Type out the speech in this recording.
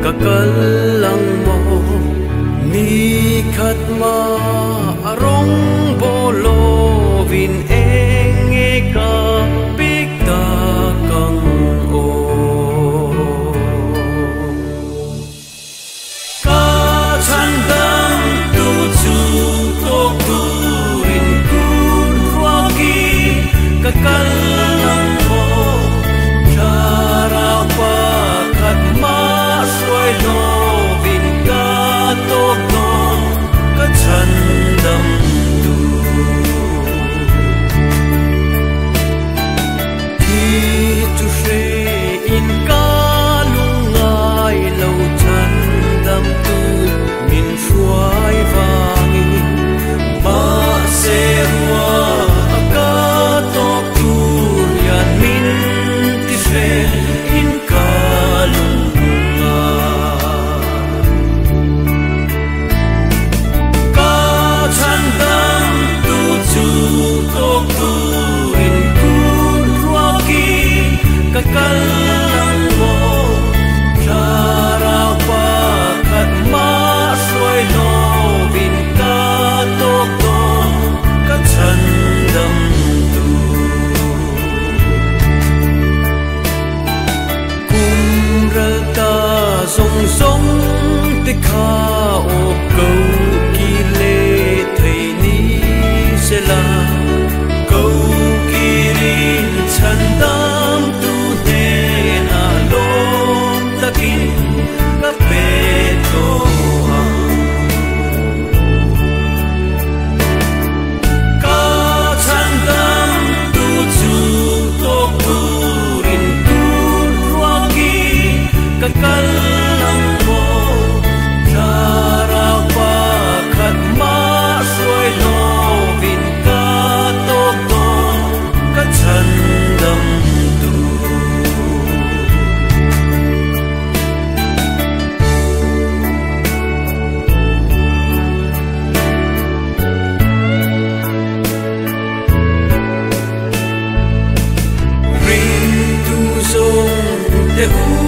kakalang mo ni khat ma arong bolo vin enge ka pikta kang o ka chandam tu chu tok tu in kun roki kakalang mo chara pa khat ma soi lo vin ka tok no ka chandam tu thi tu she in ka lungai lo chandam tu min suai vangi ma se wa ka tok tu yan min ti she in ka kakalang mo chara pa khat ma soi lo vin ka tok to ka chandam tu kum ral ta song song te kha o câu ki le thei ni se la câu ki rin chandam tu ka pe to ka chandam tu chu tok tu rin kun roki kakalang mo chara pa khat ma soi lo vin ka tok to ka chandam te